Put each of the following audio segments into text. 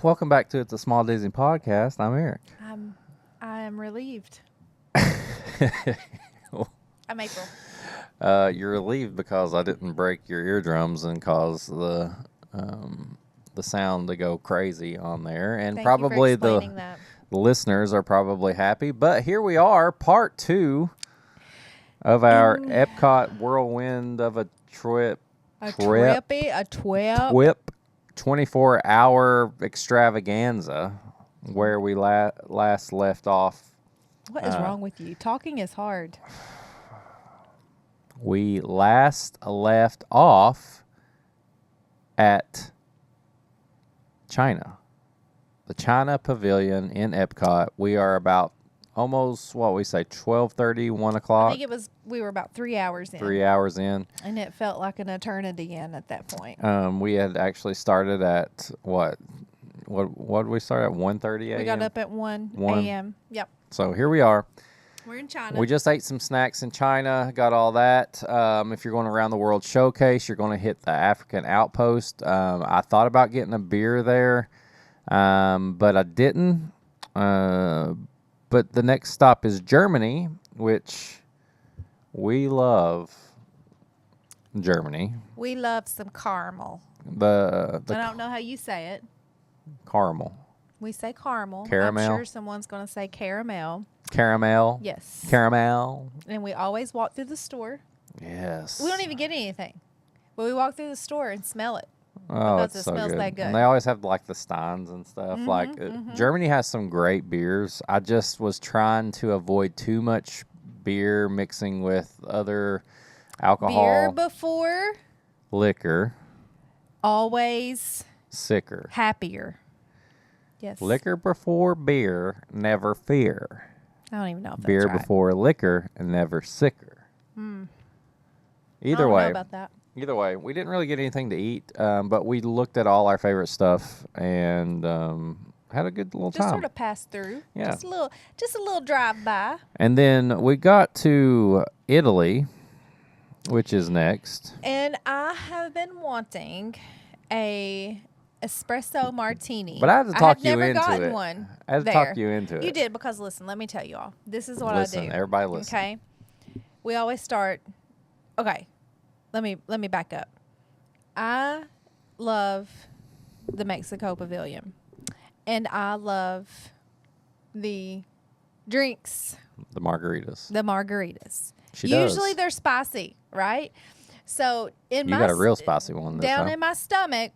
welcome back to It's a Small Disney Podcast. I'm Eric. I am relieved. I'm April. You're relieved because I didn't break your eardrums and cause the sound to go crazy on there, and Thank probably you for explaining that. the listeners are probably happy. But here we are, part 2 of our Epcot whirlwind of a trip. A trip. 24-hour extravaganza where we last left off. What is wrong with you? Talking is hard. We last left off at China, the China Pavilion in Epcot. We are about almost, 12:30, 1 o'clock? I think we were about 3 hours in. 3 hours in. And it felt like an eternity in at that point. We had actually started at, what did we start at, 1:30 a.m.? We got up at 1 a.m. Yep. So here we are. We're in China. We just ate some snacks in China, got all that. If you're going around the World Showcase, you're going to hit the African Outpost. I thought about getting a beer there, but I didn't. But the next stop is Germany, which we love Germany. We love some caramel. I don't know how you say it. Caramel. We say caramel. Caramel. I'm sure someone's going to say caramel. Caramel. Yes. Caramel. And we always walk through the store. Yes. We don't even get anything. But we walk through the store and smell it. Oh, because it's it so smells good. that good. And they always have like the steins and stuff. Germany has some great beers. I just was trying to avoid too much beer mixing with other alcohol. Beer before. Liquor. Always. Sicker. Happier. Yes. Liquor before beer, never fear. I don't even know if Beer that's right. before liquor, never sicker. I don't know about that. Either way, we didn't really get anything to eat, but we looked at all our favorite stuff and had a good little Just time. sort of passed through. Yeah. Just a little drive by. And then we got to Italy, which is next. And I have been wanting a espresso martini. But I had to talk you never into gotten it. one. I had to talk you into it. You did, because listen, let me tell you all. This is what Listen, I do. everybody listen. Okay. We always start. Okay. Let me back up. I love the Mexico Pavilion, and I love the drinks. The margaritas. The margaritas. She does. Usually they're spicy, right? So You got a real spicy one this down time. in my stomach,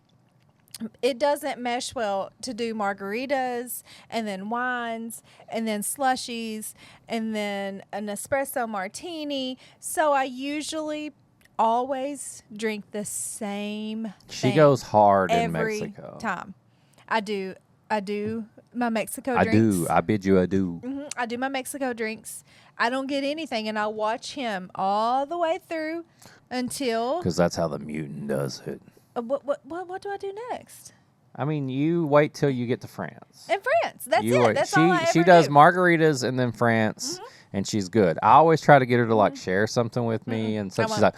it doesn't mesh well to do margaritas and then wines and then slushies and then an espresso martini. So I usually always drink the same She thing goes hard in every Mexico. time. I do my Mexico drinks. I bid you adieu. I do my Mexico drinks. I don't get anything, and I watch him all the way through until. Because that's how the mutant does it. What do I do next? I mean, you wait till you get to France. In France, that's You it. wait. That's all I ever She does do. margaritas and then France, and she's good. I always try to get her to like share something with me and stuff. She's like,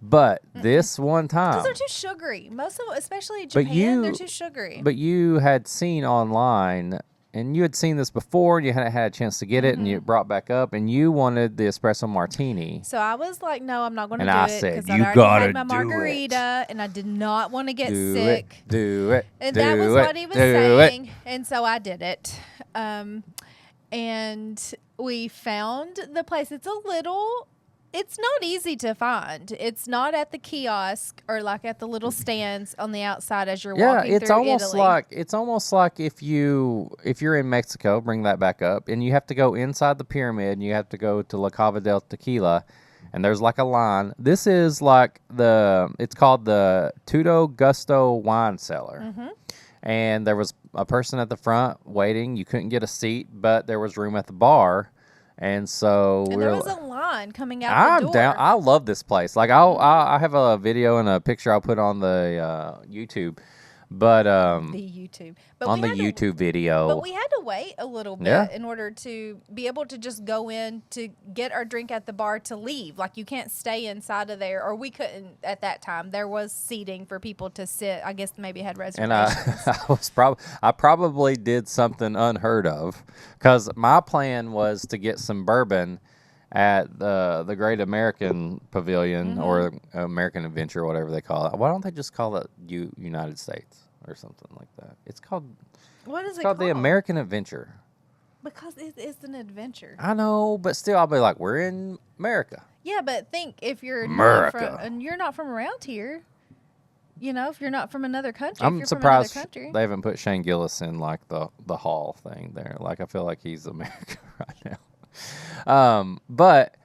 But this one time, Because they're too sugary. Most of them, especially in Japan, they're too sugary. But you had seen online, and you had seen this before, and you hadn't had a chance to get it, and you brought back up, and you wanted the espresso martini. So I was like, no, I'm not going to do I it. said, because I you already gotta had my do margarita, and I did not want to get Do sick. it, do it, And do that was it, what he was do saying. it. And so I did it. And we found the place. It's not easy to find. It's not at the kiosk or like at the little stands on the outside as you're walking it's through almost Italy. like if you're in Mexico, bring that back up, and you have to go inside the pyramid, and you have to go to La Cava del Tequila, and there's like a line. This is like it's called the Tutto Gusto Wine Cellar. And there was a person at the front waiting. You couldn't get a seat, but there was room at the bar. And so And we there were was a line coming out I'm the door. down. I love this place. Like I have a video and a picture I'll put on the YouTube But The YouTube. But on we the had to- YouTube video, But we had to wait a little bit Yeah. in order to be able to just go in to get our drink at the bar to leave. Like, you can't stay inside of there, or we couldn't at that time. There was seating for people to sit. I guess maybe had and reservations. I probably did something unheard of, because my plan was to get some bourbon at the Great American Pavilion or American Adventure, whatever they call it. Why don't they just call it United States or something like that? It's called What is it's it called the American Adventure. Because it is an adventure. I know, but still, I'll be like, we're in America. Yeah, but think if you're America. not from, and you're not from around here, you know, if you're not from another country, if I'm you're surprised from another country. they haven't put Shane Gillis in like the hall thing there. Like, I feel like he's America right now. But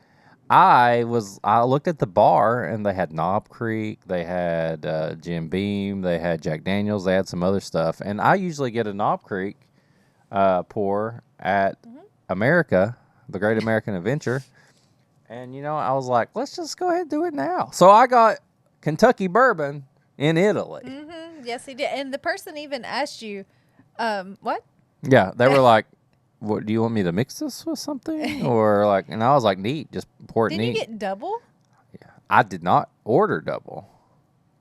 I looked at the bar, and they had Knob Creek, they had Jim Beam, they had Jack Daniels, they had some other stuff, and I usually get a Knob Creek pour at America, the Great American Adventure, and I was like, let's just go ahead and do it now. So I got Kentucky bourbon in Italy. Yes, he did. And the person even asked you, what? Yeah, they were like, "What do you want me to mix this with something?" Or like, and I was like, "Neat, just pour it Did neat." you get double? Yeah, I did not order double.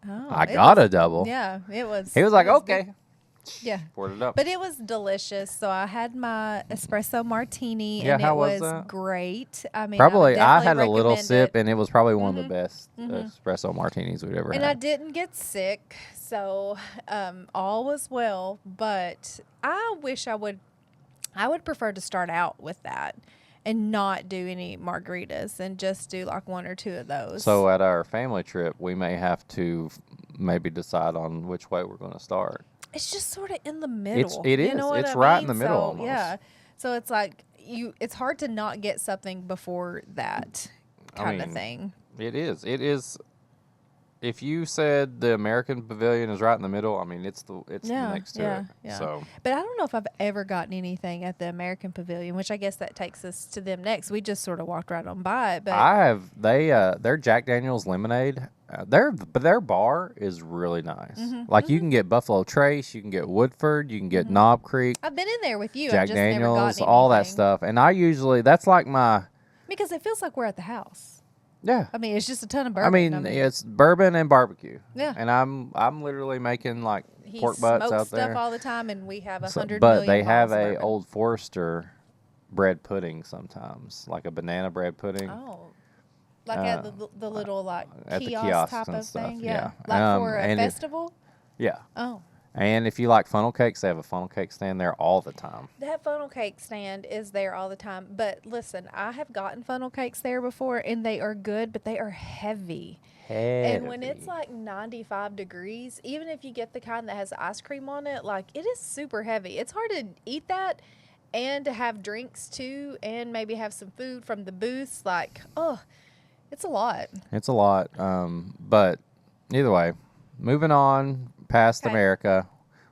Oh, I got a double. Yeah, it was. He was like, it was "Okay," good. Yeah. poured it up. But it was delicious. So I had my espresso martini, Yeah, and how it was was that? great. I mean, Probably, I I had a little recommend sip, it. and it was probably one of the best espresso martinis we'd ever And I had. didn't get sick, so all was well. But I wish I would prefer to start out with that and not do any margaritas and just do like one or two of those. So at our family trip, we may have to maybe decide on which way we're going to start. it's just sort of in the middle. It You is. know what It's I right mean? in the middle So, almost. yeah. So it's like it's hard to not get something before that kind of mean, thing. It is. It is. If you said the American Pavilion is right in the middle, I mean, it's next to it. Yeah. So But I don't know if I've ever gotten anything at the American Pavilion, which I guess that takes us to them next. We just sort of walked right on by it, but I have their Jack Daniel's lemonade. Their bar is really nice. Like you can get Buffalo Trace, you can get Woodford, you can get Knob Creek, I've been in there with you. I've Jack just never Daniel's, gotten all that anything. stuff. And I usually that's like my Because it feels like we're at the house. yeah. I mean, it's just a ton of I bourbon. mean, it's bourbon and barbecue. Yeah. And I'm literally making like he pork butts smokes out stuff there. all the time, and we have 100 But million they have bottles of a bourbon. Old Forester bread pudding sometimes, like a banana bread pudding. Oh. Like at the little like at the kiosk kiosks type and of stuff, thing. yeah. Like for a and it- festival? Yeah. Oh. And if you like funnel cakes, they have a funnel cake stand there all the time. That funnel cake stand is there all the time. But listen, I have gotten funnel cakes there before, and they are good, but they are heavy. And when it's like 95 degrees, even if you get the kind that has ice cream on it, like it is super heavy. It's hard to eat that and to have drinks too, and maybe have some food from the booths. Like, oh, it's a lot. It's a lot. But either way, moving on past Okay. America,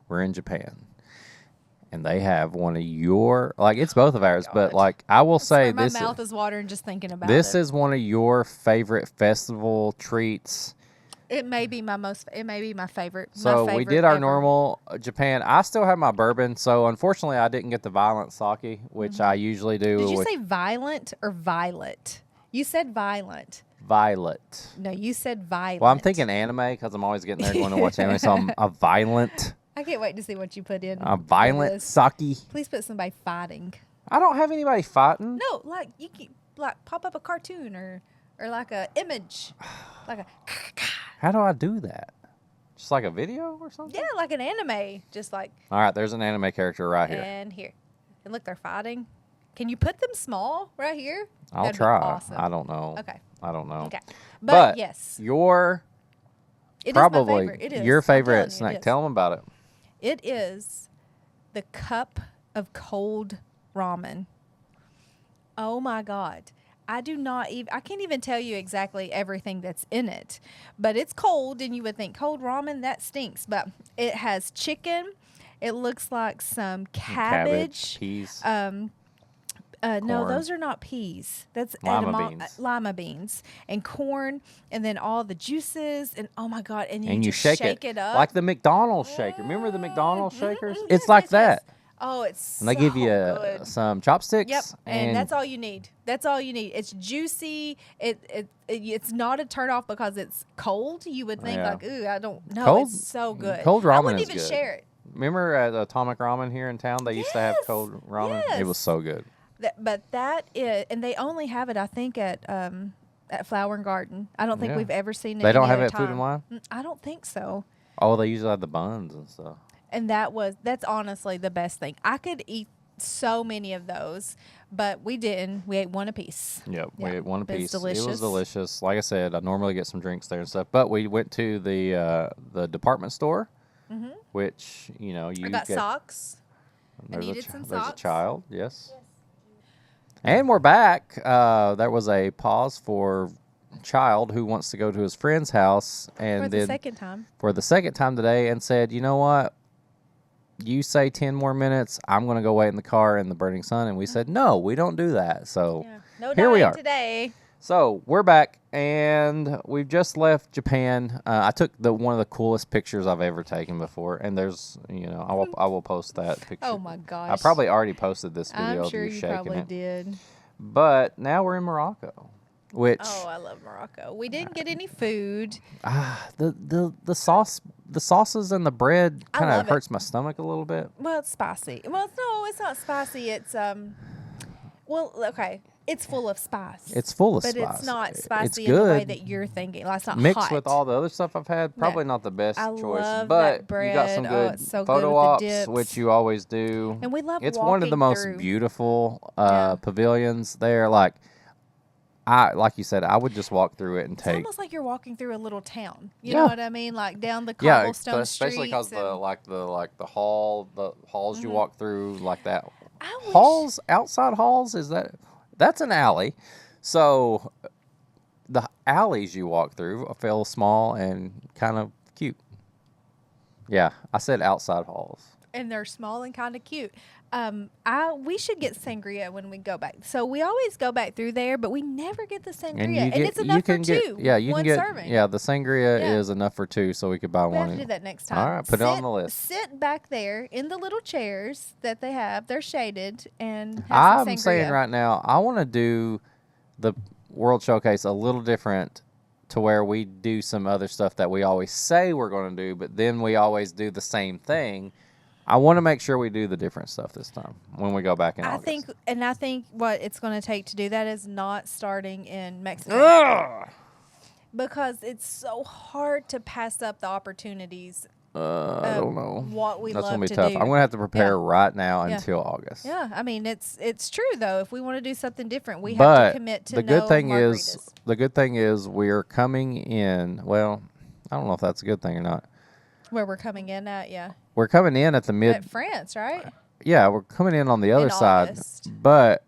we're in Japan. And they have one of your, like, it's both of ours, but God. like, I will say My this. mouth is watering just thinking about This it. is one of your favorite festival treats. It may be my favorite. So my we favorite did our ever. normal Japan. I still have my bourbon, so unfortunately I didn't get the violent sake, which I usually do. Did you with say violent or violet? You said violent. violet? No, you said violent. Well, I'm thinking anime because I'm always getting there going to watch anime. So I'm a violent I can't wait to see what you put in. A for violent this. sake. Please put somebody fighting. I don't have anybody fighting. No, like you can like pop up a cartoon or like a image, like a How do I do that? Just like a video or something? yeah, like an anime, just like All right, there's an anime character right here. and here, and look, they're fighting. Can you put them small right here? I'll That'd be try. awesome. I don't know. Okay. I don't know. Okay, But yes, your it is my probably favorite. It is your I'm telling favorite you, snack. it is. Tell them about it. It is the cup of cold ramen. Oh my God. I can't even tell you exactly everything that's in it, but it's cold and you would think cold ramen, that stinks, but it has chicken. It looks like some cabbage, peas. No, Corn. those are not peas. That's Lima beans. lima beans and corn, and then all the juices, and oh my god, and And you just shake it up like the McDonald's shaker. Remember the McDonald's shakers? It's yes, like yes, that. yes. Oh, it's And they so give you good. some chopsticks. Yep, and that's all you need. That's all you need. It's juicy. It's not a turn off because it's cold. You would think Yeah. like, ooh, I don't know. Cold- It's so good. cold I ramen wouldn't is even good. share it. Remember at Atomic Ramen here in town, they used to have Yes, cold ramen. It was yes. so good. But that is, and they only have it, I think, at Flower and Garden. I don't think Yeah. we've ever seen it. They don't any have other it at Food and time. Wine? I don't think so. Oh, they usually have the buns and stuff. And that's honestly the best thing. I could eat so many of those, but we didn't. We ate one apiece. Yep, we Yeah, ate one but it's apiece. It delicious. was delicious. Like I said, I normally get some drinks there and stuff, but we went to the department store, which you I got socks. I There's needed some there's a socks. child, yes. And we're back. There was a pause for child who wants to go to his friend's house, and For the then second time. for the second time today, and said, "You know what? You say 10 more minutes. I'm going to go wait in the car in the burning sun." And we said, "No, we don't do that." So Yeah. No here we dying are. today. So we're back, and we've just left Japan. I took one of the coolest pictures I've ever taken before, and there's, I will post that picture. Oh my gosh. I probably already posted this video I'm sure of you you shaking probably it. did. But now we're in Morocco, which Oh, I love Morocco. We didn't get any food. the sauces and the bread I kind love of it. hurts my stomach a little bit. Well, it's spicy. Well, no, it's not spicy. It's well, okay. It's full of spice. It's full of but spice. it's not spicy It's in the way good. that you're thinking. Like, it's not Mixed hot. with all the other stuff I've had, probably No. not the best I choice. love But that you got some bread. Oh, good it's so good photo with the ops, dips. which you always do. And we love It's one of the walking most through. beautiful Yeah. pavilions there. Like you said, I would just walk through it and It's take. almost like you're walking through a little town. You Yeah. know what I mean? Like down the Yeah, cobblestone especially because streets. and the halls you walk through like that. I wish- Halls, outside halls, that's an alley. So the alleys you walk through feel small and kind of cute. Yeah, I said outside halls. And they're small and kind of cute. We should get sangria when we go back. So we always go back through there, but we never get the sangria, and it's enough for two. You one can get serving. yeah. The sangria Yeah. is enough for two, so we could buy We one. have to do that next time. All right, put it on the list. Sit back there in the little chairs that they have. They're shaded, and have some I'm sangria. saying right now, I want to do the World Showcase a little different, to where we do some other stuff that we always say we're going to do, but then we always do the same thing. I want to make sure we do the different stuff this time when we go back in August. I think what it's going to take to do that is not starting in Mexico. Ugh! Because it's so hard to pass up the opportunities. I don't know. What we That's love gonna be to tough. do. I'm gonna have to prepare Yeah. right now Yeah. until August. Yeah, I mean it's true though. If we want to do something different, we have But to commit to the good no thing margaritas. is we're coming in. Well, I don't know if that's a good thing or not. Where we're coming in at, yeah, We're coming in at the mid. at France, right? Yeah, we're coming in on the other side, August. but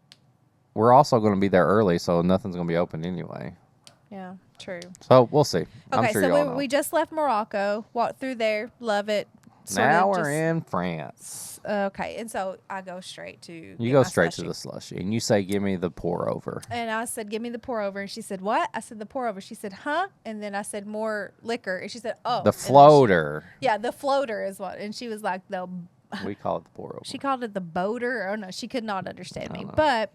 we're also going to be there early, so nothing's going to be open anyway. Yeah, true. So we'll see. I'm Okay, sure so y'all know. we just left Morocco, walked through there, love it. Now we're in France. Okay, and so I go straight to. You get go my straight slushie. to the slushy, and you say, "Give me the pour over." And I said, "Give me the pour over." And she said, "What?" I said, "The pour over." She said, "Huh?" And then I said, "More liquor." And she said, "Oh." The And then she- floater. Yeah, the floater is what. And she was like, We call it the pour over. she called it the boater. Oh no, she could not understand me. know. But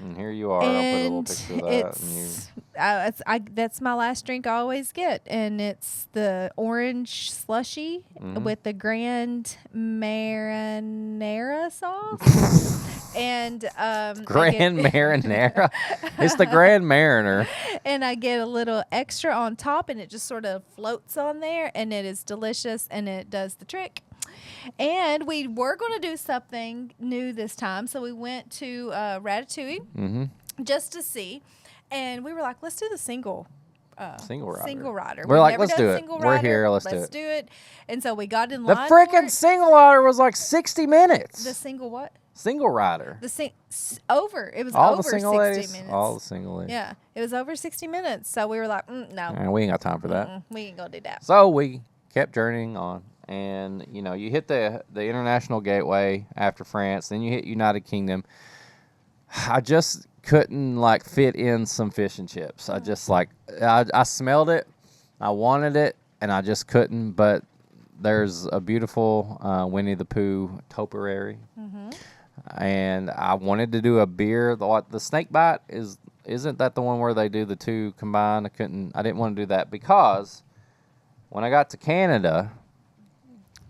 And here you are. I'll put a little and picture of that. And you, that's my last drink I always get, and it's the orange slushy Mhm. with the Grand Marinara sauce. And Grand Marinara. It's the Grand Mariner. and I get a little extra on top, and it just sort of floats on there, and it is delicious, and it does the trick. And we were going to do something new this time, so we went to Ratatouille Mm-hmm. just to see, and we were like, let's do the single Single rider. Single rider. We're We've like, never let's done do it. single We're rider. here. Let's do it. And so we got in The line. for freaking it. single rider was like 60 minutes. The single what? Single rider. The over. It was All over the single 60 ladies. minutes. All the single ladies. Yeah, it was over 60 minutes. So we were like, no, And we ain't got time for that. we ain't gonna do that. So we kept journeying on. And, you hit the international gateway after France. Then you hit United Kingdom. I just couldn't like fit in some fish and chips. I just like I smelled it, I wanted it, and I just couldn't. But there's a beautiful Winnie the Pooh topiary, and I wanted to do a beer. The snake bite isn't that the one where they do the two combined? I didn't want to do that because when I got to Canada,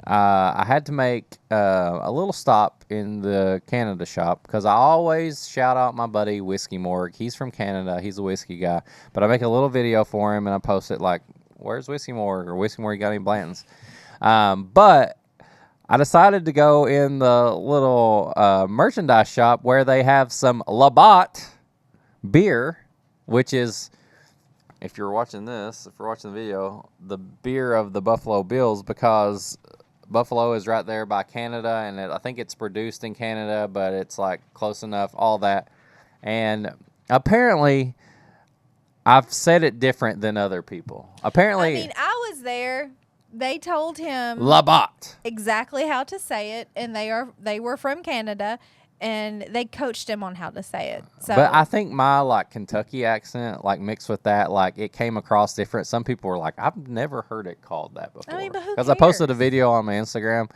I had to make a little stop in the Canada shop because I always shout out my buddy Whiskey Morg. He's from Canada. He's a whiskey guy. But I make a little video for him and I post it like, where's Whiskey Morg? Or Whiskey Morg, you got any Blantons? But I decided to go in the little merchandise shop where they have some Labatt beer, which is, if you're watching the video, the beer of the Buffalo Bills, because Buffalo is right there by Canada, and I think it's produced in Canada, but it's like close enough, all that. And apparently, I've said it different than other people. Apparently, I mean, I was there. They told him Labatt exactly how to say it, and they were from Canada, and they coached him on how to say it. So, but I think my like Kentucky accent, like mixed with that, like it came across different. Some people were like, "I've never heard it called that before." I mean, but who Because I posted a cares? video on my Instagram.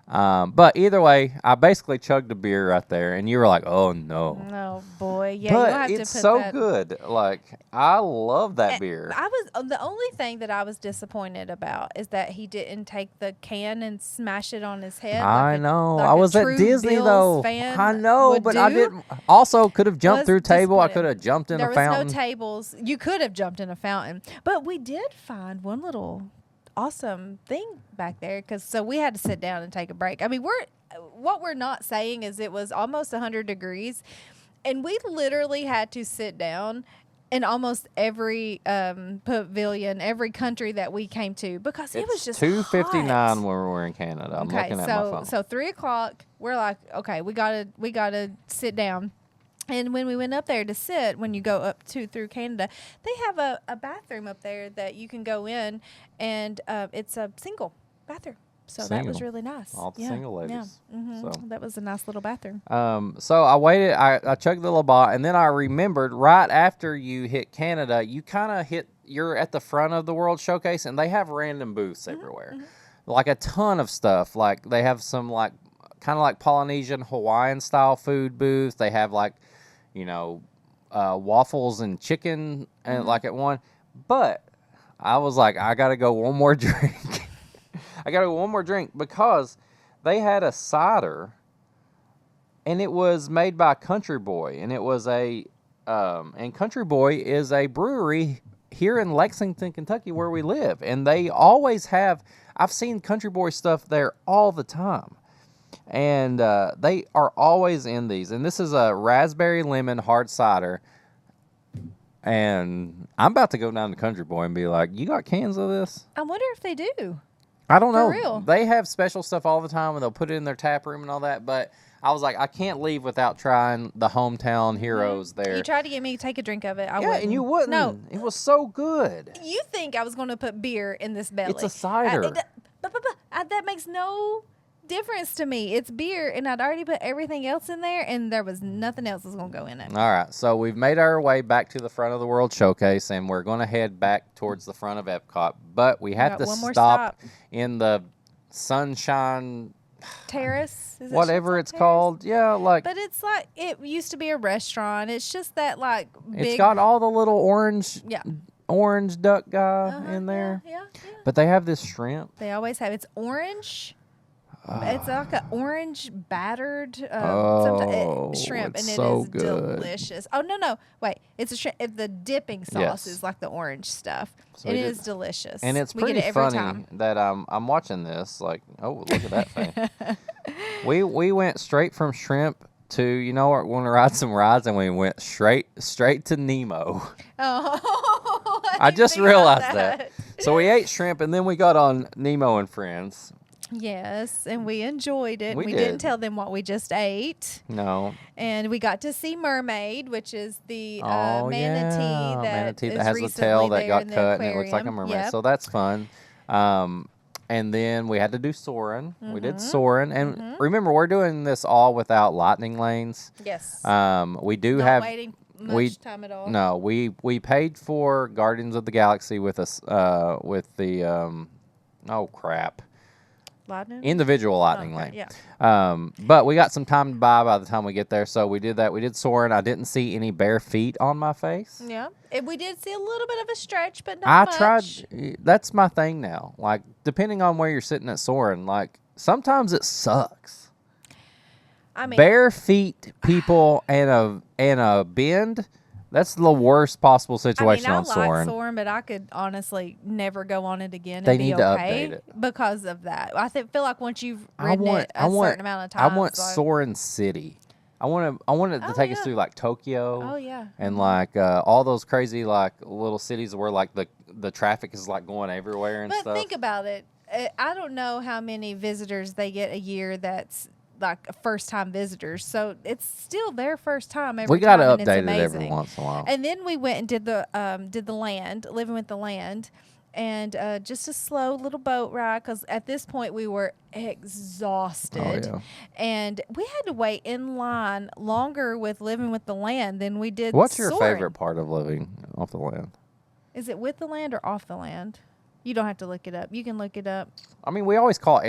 But either way, I basically chugged a beer right there, and you were like, "Oh no!" Oh boy, yeah, But you'll have it's to put so that. good. Like I love that beer. I was the only thing that I was disappointed about is that he didn't take the can and smash it on his head. I know. Like I a was at true Disney Bills though. fan I know, would but I do. didn't. Also, could have jumped Was through table. I disappointed. could have jumped in There a was fountain. no tables. You could have jumped in a fountain, but we did find one little awesome thing back there so we had to sit down and take a break. I mean, what we're not saying is it was almost 100 degrees, and we literally had to sit down in almost every pavilion, every country that we came to, because it was just 2:59 hot. when we were in Canada. I'm Okay, looking at my phone. so 3:00, we're like, okay, we gotta sit down. And when we went up there to sit, when you go up through Canada, they have a bathroom up there that you can go in, and it's a single bathroom. So that was Single. really nice. All the single ladies. Yeah. So. That was a nice little bathroom. So I waited. I chugged the Labatt, and then I remembered right after you hit Canada, you kind of you're at the front of the World Showcase, and they have random booths everywhere, like a ton of stuff. Like they have some like kind of like Polynesian, Hawaiian style food booths. They have like, waffles and chicken, and like at one. But I was like, I gotta go one more drink. I gotta go one more drink because they had a cider, and it was made by Country Boy, and it was and Country Boy is a brewery here in Lexington, Kentucky, where we live, and they always have. I've seen Country Boy stuff there all the time, and they are always in these. And this is a raspberry lemon hard cider, and I'm about to go down to Country Boy and be like, "You got cans of this?" I wonder if they do. I don't know. For real. They have special stuff all the time, and they'll put it in their tap room and all that. But I was like, I can't leave without trying the hometown heroes there. You tried to get me to take a drink of it. I Yeah, wouldn't. and you wouldn't. No. It was so good. You think I was going to put beer in this belly? It's a cider. That makes no difference to me. It's beer, and I'd already put everything else in there, and there was nothing else was going to go in it. All right, so we've made our way back to the front of the World Showcase, and we're going to head back towards the front of Epcot. But we have got to one more stop stop. in the Sunshine, Terrace, is it whatever Sunshine it's Terrace? called. Yeah, like But it's like it used to be a restaurant. It's just that like big. it's got all the little orange duck guy in Yeah, there. yeah. But they have this shrimp. They always have. It's orange. It's like an orange battered shrimp, it's and it so is good. delicious. Oh no, wait! It's a shrimp. The dipping sauce Yes. is like the orange stuff. So It we is did- delicious, And it's we get pretty it every funny time. that I'm watching this. Like, oh, look at that thing. We went straight from shrimp to we want to ride some rides, and we went straight to Nemo. Oh, I didn't just think about realized that. So we ate shrimp, and then we got on Nemo and Friends. Yes, and we enjoyed it. We We didn't did. tell them what we just ate. No, And we got to see Mermaid, which is the oh manatee yeah, that manatee is that has the recently tail that there got in the cut, and it looks like a aquarium. mermaid. Yep. So that's fun. And then we had to do Soarin'. We did Mm-hmm. Soarin'. And remember, we're doing this all without lightning lanes. Yes. We do Not have... waiting much we time at all. No, we paid for Guardians of the Galaxy with us with the oh crap, Lightning? individual lightning Okay, lane. yeah. But we got some time to buy by the time we get there, so we did that. We did Soarin'. I didn't see any bare feet on my face. Yeah. And we did see a little bit of a stretch, but not I much. tried. That's my thing now. Like, depending on where you're sitting at Soarin', like sometimes it sucks. I mean, Bare feet people and a bend. That's the worst possible situation I on like Soarin'. Soarin', but I could honestly never go on it again. They and need be to okay update it. because of that. I feel like once you've ridden it a certain amount of I times, want like, Soarin' City. I want it to Oh, take us yeah. through like Tokyo. Oh yeah. And like all those crazy like little cities where like the traffic is like going everywhere and But stuff. think about it. I don't know how many visitors they get a year that's like first-time visitors. So it's still their first time every We got to time, and it's update it every amazing. once in a while. And then we went and did the land, living with the land, and just a slow little boat ride because at this point we were exhausted, Oh, yeah. and we had to wait in line longer with living with the land than we did. What's your Soarin'. favorite part of living off the land? Is it with the land or off the land? You don't have to look it up. You can look it up. I mean, we always call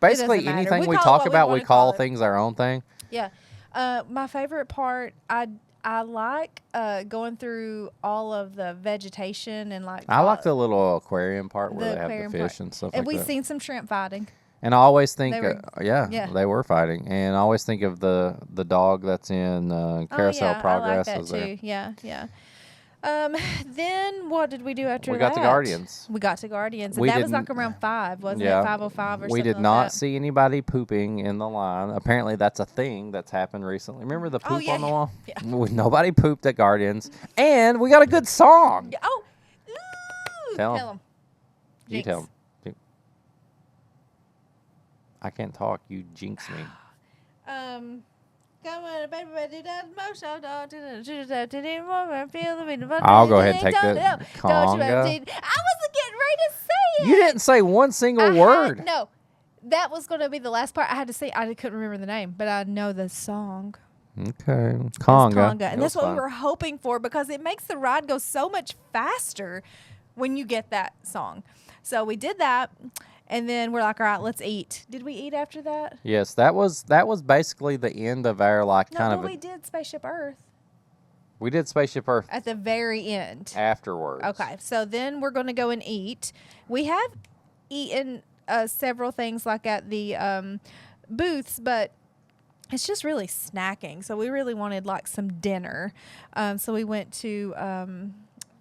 basically matter. anything We we call it talk what we about, wanna we call call it. things our own thing. Yeah. My favorite part, I like going through all of the vegetation and like I like the little aquarium part where the they have the aquarium fish part. and stuff and like we've that. seen some shrimp fighting. And I always think, They were- yeah, yeah. they were fighting. And I always think of the dog that's in Carousel Oh, yeah, Progress. I like was that there. too. Yeah, yeah. Then what did we do after We that? got to Guardians. We got to Guardians, and We that was like didn't- around 5, wasn't Yeah. it? 5:05 or We something. did like not that. see anybody pooping in the line. Apparently, that's a thing that's happened recently. Remember the poop Oh, yeah, on the wall? yeah. Nobody pooped at Guardians. And we got a good song. Yeah, oh, ooh, Tell 'em. tell 'em. You Jinx. tell 'em. I can't talk. You jinx me. Come on, baby, do that motion. Feel the beat. I'll go ahead and take the Don't you conga. I wasn't getting ready to say it. You didn't say one single word. No, that was going to be the last part. I had to say. I couldn't remember the name, but I know the song. Okay. It's Conga. conga, It and that's was what fun. we were hoping for because it makes the ride go so much faster when you get that song. So we did that, and then we're like, all right, let's eat. Did we eat after that? Yes, that was basically the end of our like No, kind but of. we did Spaceship Earth We did Spaceship Earth at the very end. afterwards. Okay, so then we're going to go and eat. We have eaten several things like at the booths, but it's just really snacking. So we really wanted like some dinner. So we went to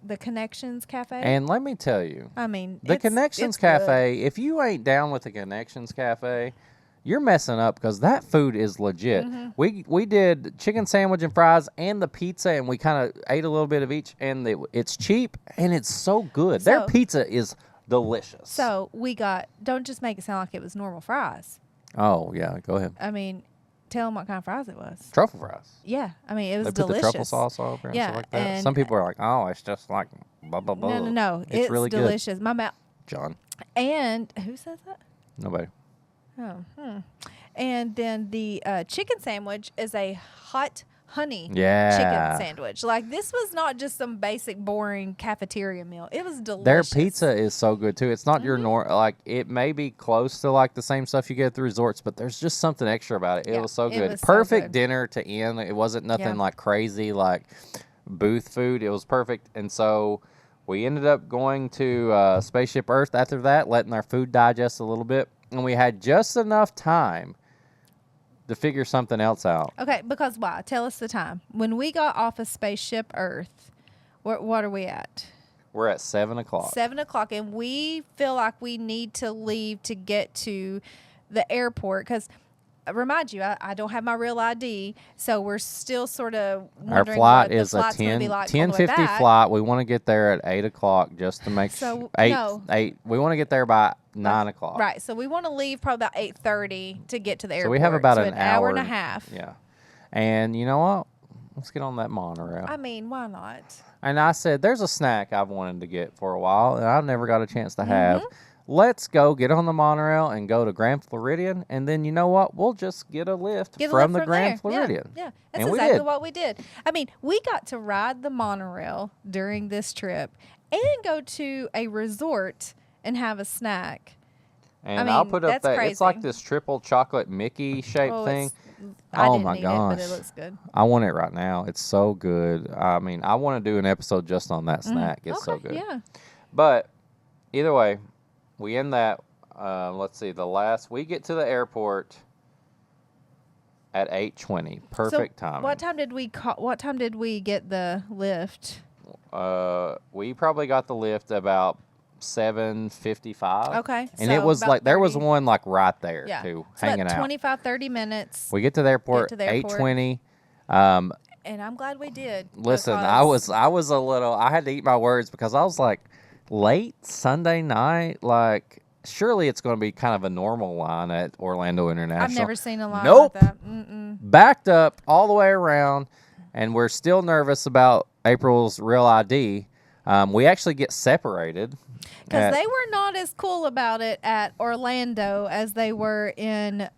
the Connections Cafe. And let me tell you, I mean, the it's Connections good. Cafe, if you ain't down with the Connections Cafe, you're messing up because that food is legit. Mm-hmm. We did chicken sandwich and fries and the pizza, and we kind of ate a little bit of each, and it's cheap and it's so good. Their So- pizza is delicious. So we got, don't just make it sound like it was normal fries. Oh, yeah, go ahead. I mean, tell them what kind of fries it was. Truffle fries. Yeah, I mean, it was They put delicious. the truffle sauce over and Yeah, stuff like that. and- Some people are like, oh, it's just like blah, blah, blah. No. It's really good. delicious. My mouth. John. And who says that? Nobody. Oh, And then the chicken sandwich is a hot honey Yeah. chicken sandwich. Like, this was not just some basic, boring cafeteria meal. It was delicious. Their pizza is so good too. It's not Mm-hmm. your like it may be close to like the same stuff you get at the resorts, but there's just something extra about it. It Yeah, was so it good. was so Perfect good. dinner to end. It wasn't nothing Yeah. like crazy like booth food. It was perfect. And so we ended up going to Spaceship Earth after that, letting our food digest a little bit, and we had just enough time to figure something else out. Okay, because why? Tell us the time. When we got off of Spaceship Earth, what are we at? We're at 7:00. 7:00, and we feel like we need to leave to get to the airport because. Remind you, I don't have my real ID, so we're still sort of Our wondering flight what the is a flight's gonna be like on the way 10:50 back. flight. We want to get there at 8:00 just to make So, sure. no. 8. We want to get there by 9:00. Right, so we want to leave probably about 8:30 to get to the airport. So we have about So an hour and a half. Yeah. And you know what? Let's get on that monorail. I mean, why not? And I said, there's a snack I've wanted to get for a while, and I've never got a chance to have. let's go get on the monorail and go to Grand Floridian. And then you know what? We'll just get a lift Get a from lift the Grand there. Floridian. Yeah, that's And we exactly did. what we did. I mean, we got to ride the monorail during this trip and go to a resort and have a snack. And I I'll mean, put up that's that. It's like crazy. this triple chocolate Mickey shaped Oh, thing. I Oh didn't my eat gosh. it, but it looks good. I want it right now. It's so good. I mean, I want to do an episode just on that snack. It's so good. Yeah. But either way, we end that. Let's see. We get to the airport at 8:20. Perfect time. What time did we get the lift? We probably got the lift about 7:55. Okay. And so it was about like there was 30 one like right there Yeah. too, So hanging about out. 25, 30 minutes. We get to the airport, Get to the airport. 8:20. And I'm glad we did. Listen, because- I was a little. I had to eat my words because I was like, late Sunday night. Like, surely it's going to be kind of a normal line at Orlando International. I've never seen a line Nope. like that. Mm-mm. Backed up all the way around, and we're still nervous about April's real ID. We actually get separated. Because they were not as cool about it at Orlando as they were in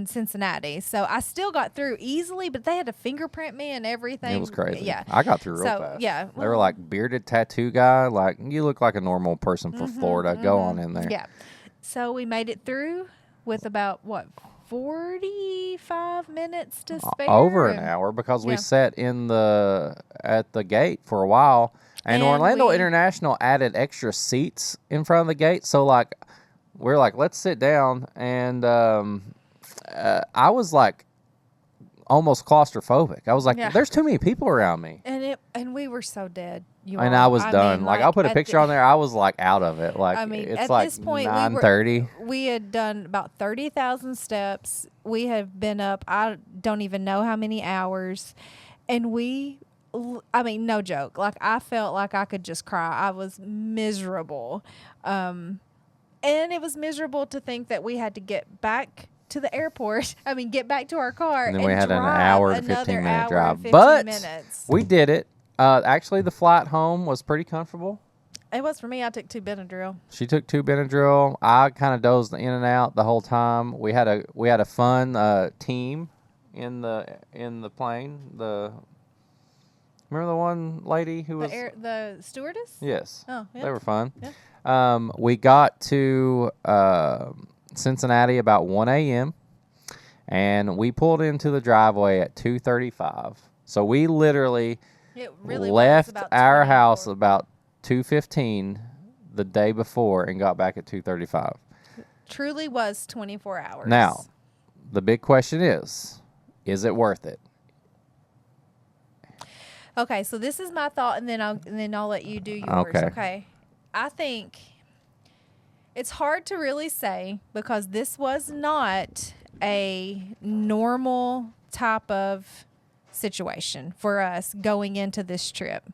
Cincinnati. So I still got through easily, but they had to fingerprint me and everything. It was crazy. Yeah. I got through real So, fast. yeah, They were well- like, bearded tattoo guy. Like, you look like a normal person from Florida. Go on in there. Yeah. So we made it through with about, 45 minutes to spare? Over an and- hour because we Yeah. sat at the gate for a while. And Orlando we- International added extra seats in front of the gate. So, like, we're like, let's sit down. And I was, like, almost claustrophobic. I was like, Yeah. there's too many people around me. And we were so dead. And I was done. mean, like, I'll put a at picture on there. I was, like, out of it. Like, I mean, it's at like this point, 9:30. we had done about 30,000 steps. We have been up, I don't even know how many hours. And no joke. Like, I felt like I could just cry. I was miserable. And it was miserable to think that we had to get back to the airport. Get back to our car. And then we had an drive hour to another 15-minute hour drive. and 15 But minutes. we did it. Actually, the flight home was pretty comfortable. It was for me. I took 2 Benadryl. She took 2 Benadryl. I kind of dozed in and out the whole time. We had a fun team in the plane. Remember the one lady who was The stewardess? Yes. Oh, yeah. They were fun. Yeah. We got to Cincinnati about 1 a.m. and we pulled into the driveway at 2:35. So we literally It really was left about our 24. house about 2:15 the day before and got back at 2:35. Truly was 24 hours. Now, the big question is it worth it? Okay, so this is my thought, and then I'll let you do yours. Okay. Okay. I think it's hard to really say because this was not a normal type of situation for us going into this trip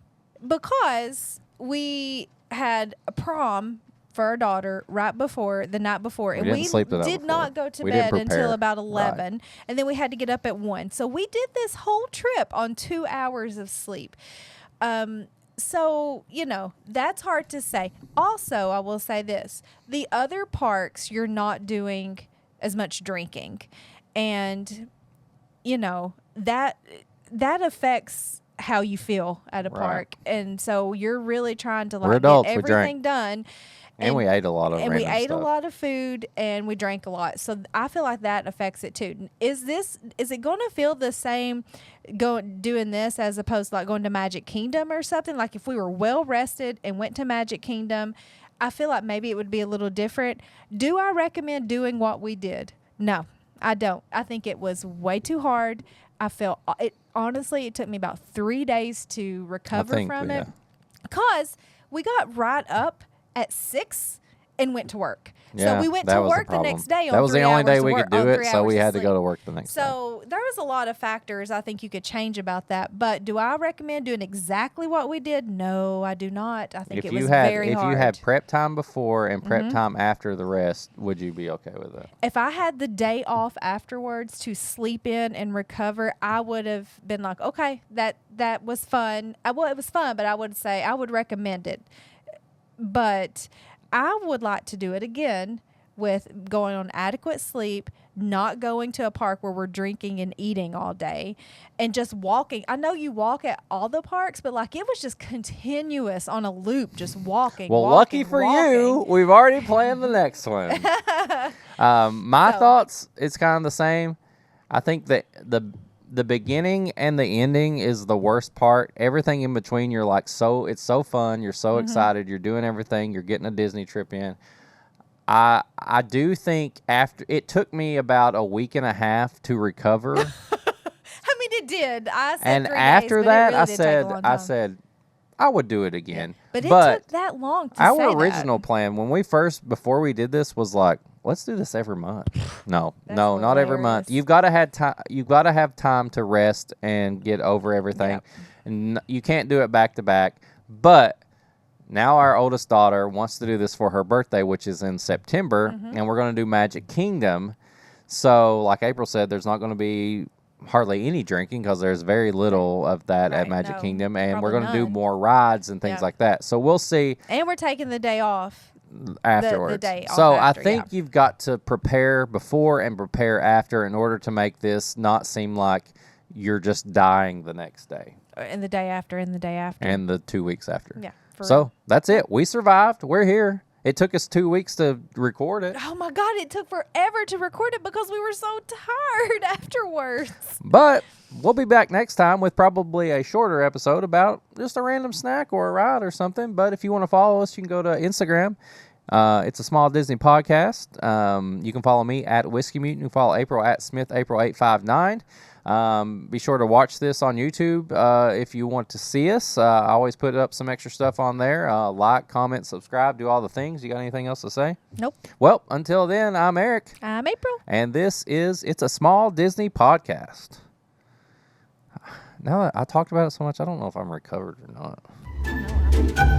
because we had a prom for our daughter the night before, and didn't we sleep the night did before. not go to We didn't bed until prepare. about Right. 11, and then we had to get up at 1. So we did this whole trip on 2 hours of sleep. So, that's hard to say. Also, I will say this. The other parks, you're not doing as much drinking. And, that affects how you feel at a Right. park. And so you're really trying to We're get adults, we everything done. And we ate a lot of And we random ate stuff. a lot of food and we drank a lot. So I feel like that affects it too. Is it going to feel the same doing this as opposed to like going to Magic Kingdom or something? Like if we were well rested and went to Magic Kingdom, I feel like maybe it would be a little different. Do I recommend doing what we did? No, I don't. I think it was way too hard. I felt it. Honestly, it took me about 3 days to recover from it because we got right up at 6 and went to work. Yeah, So we went that to was work the problem. next day on That was the 3 only day hours we of could work- do on it, 3 so we hours had to sleep. go to work the next day. So there was a lot of factors I think you could change about that. But do I recommend doing exactly what we did? No, I do not. I think it was very hard. If you had prep time before and prep time after the rest, would you be okay with that? If I had the day off afterwards to sleep in and recover, I would have been like, okay, that was fun. Well, it was fun, but I would say I would recommend it. But I would like to do it again with going on adequate sleep, not going to a park where we're drinking and eating all day, and just walking. I know you walk at all the parks, but like it was just continuous on a loop, just walking. Well, walking, lucky for walking. you, we've already planned the next one. My thoughts, it's kind of the same. I think that the beginning and the ending is the worst part. Everything in between, you're like, it's so fun. You're so excited. You're doing everything. You're getting a Disney trip in. I do think after it took me about a week and a half to recover. I mean, it did. I said And 3 after days, but that, it really did take a long time. I said I would do it again. But it But took that long to our say original plan when before we did this was like, let's do this every month. No, That's not every month. hilarious. You've got to have time to rest and get over everything. Yep. And you can't do it back to back. But now our oldest daughter wants to do this for her birthday, which is in September, and we're going to do Magic Kingdom. So, like April said, there's not going to be hardly any drinking because there's very little of that at Right, Magic no, Kingdom, and we're probably going to do none. more rides and things Yeah. like that. So we'll see And we're taking the day off. afterwards. The day off so after, I think you've got to prepare before and prepare after in order to make this not seem like you're just dying the next day And the day after, and the day after. and the 2 weeks after. Yeah. For So real. that's it. We survived. We're here. It took us 2 weeks to record it. Oh my God, it took forever to record it because we were so tired afterwards. But we'll be back next time with probably a shorter episode about just a random snack or a ride or something. But if you want to follow us, you can go to Instagram. It's a Small Disney Podcast. You can follow me at Whiskey Mutant. You can follow April at SmithApril859. Be sure to watch this on YouTube if you want to see us. I always put up some extra stuff on there. Like, comment, subscribe, do all the things. You got anything else to say? Nope. Well, until then, I'm Eric. I'm April. And this is It's a Small Disney Podcast. Now that I talked about it so much, I don't know if I'm recovered or not. No,